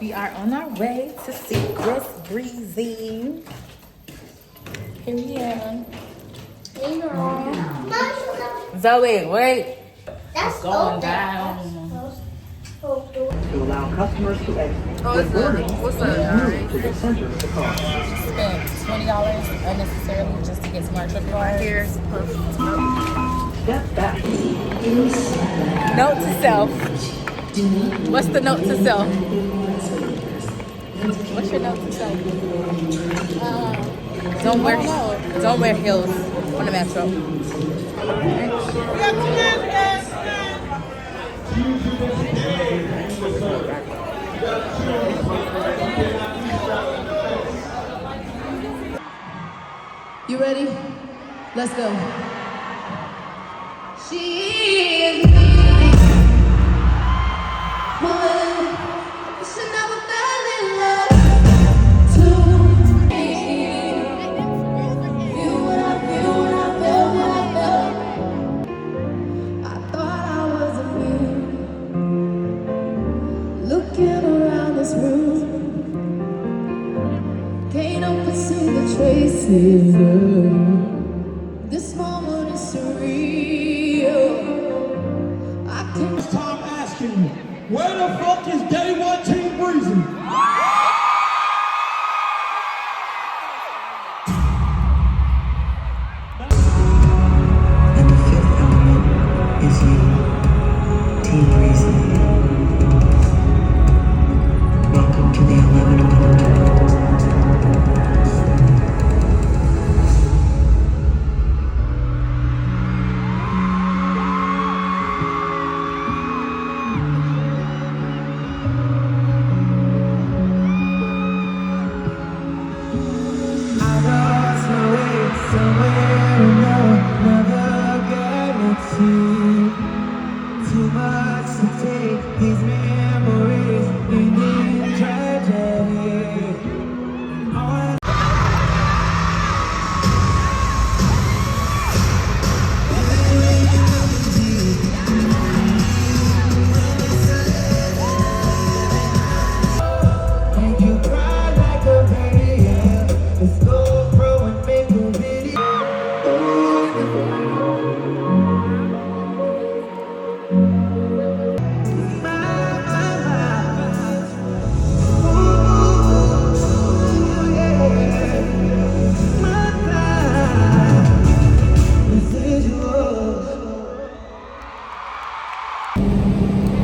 We are on our way to see Chris Breezy. Here we are. Zoe, wait. That's It's going down. To allow customers to exit. What's Please move to the center of the car. Spent $20 unnecessarily just to get to my trip card. Here's Step back. note to self. What's the note to self? What's your note to self? Don't wear heels on the metro. You ready? Let's go. She is me. One. You should never fell in love. Two. Feel what I feel when I feel what I felt. I thought I was immune. Looking around this room. Can't help but see the traces of this moment is surreal. I can It's time asking you, where the fuck is Day One Team Breezy? And the fifth element is you, Team Breezy. Welcome to the 1111. I lost my way somewhere in another galaxy. Too much to take, these memories in tragedy. All make you cry like a baby. Let's go, bro, and make a video.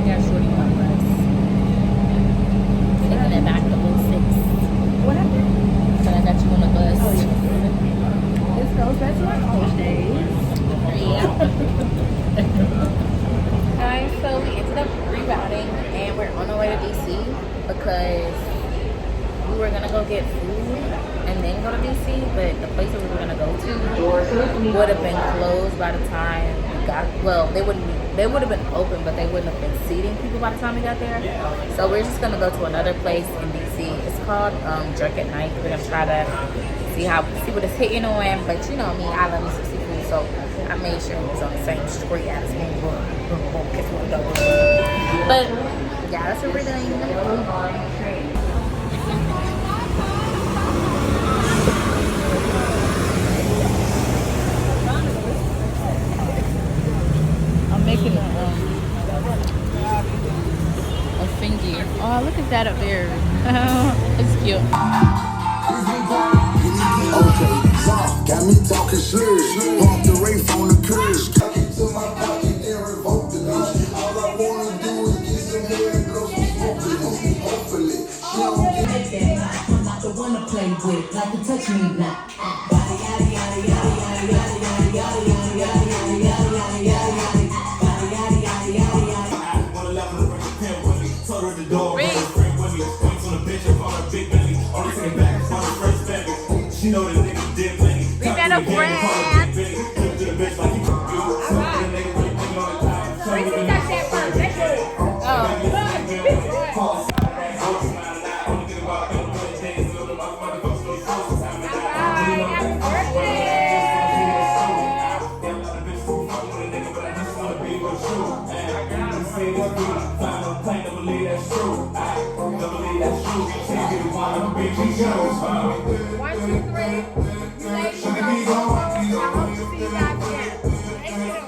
Yeah, shorty on bus. Taking it back to 06. What happened? So I got you on the bus. This goes back to my college days. Yeah. Guys, so we ended up rerouting and we're on our way to DC because we were gonna go get food and then go to DC, but the place that we were gonna go to would have been closed by the time we got. Well, they would have been open, but they wouldn't have been seating people by the time we got there. So we're just gonna go to another place in DC. It's called Jerk at Night. We're gonna try to see what it's hitting on. But you know me, I love me some seafood, so I made sure it was on the same street as me. But yeah, that's what we're doing. I'm making a thingy. Oh, look at that up there. It's cute. Okay, got me talking shit. Pump the race on the curb. Tuck it to my pocket and revoke the leash. All I wanna do is get some hair and blow some smoke to this. Hopefully, she don't get I'm not the one to play with, like to touch me now. Yada yada yada yada yada yada yada yada yada yada yada yada yada yada. Yada yada yada yada yada. Wanna let me bring a pen with me, told her the dog, bring a friend with me. Points on the bench and found her big belly. Only taking back from the first baby. She know the nigga did plenty. We got a friend. Flip to the bitch like you could do. The nigga really think on the top. Show me the nigga first. Oh. 1, 2, 3. Ladies, I hope to see you guys again. Thank you.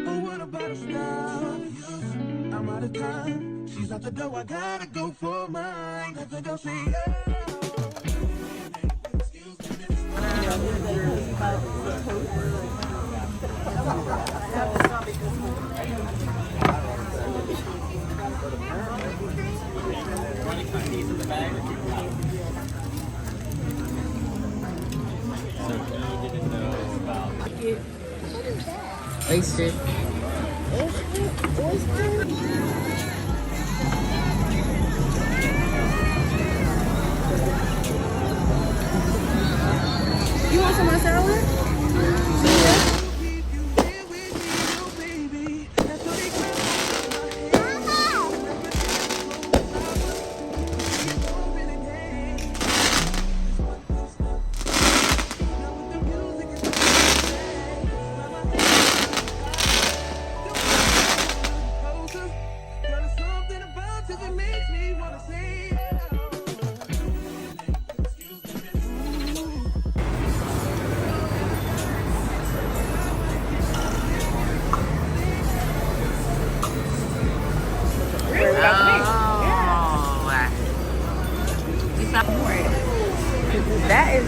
Oh, what about a star? I'm out of time. She's out the door. I gotta go for mine. Got to go see Oyster. You want some mozzarella? That is.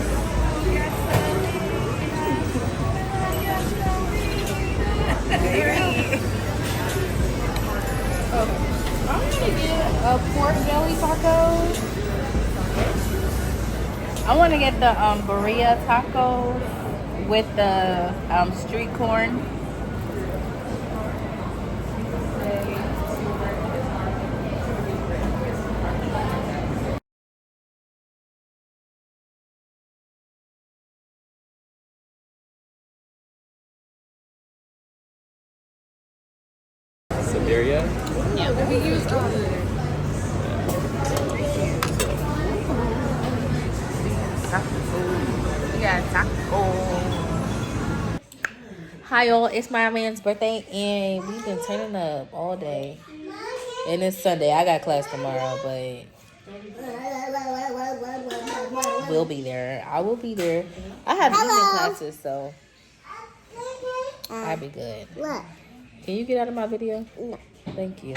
I'm gonna get a pork belly taco. I want to get the burrito tacos with the street corn. Siberia? Yeah, we use Hi y'all, it's my man's birthday and we've been turning up all day. And it's Sunday. I got class tomorrow, but we'll be there. I will be there. I have evening classes, so I'll be good. Can you get out of my video? No. Thank you.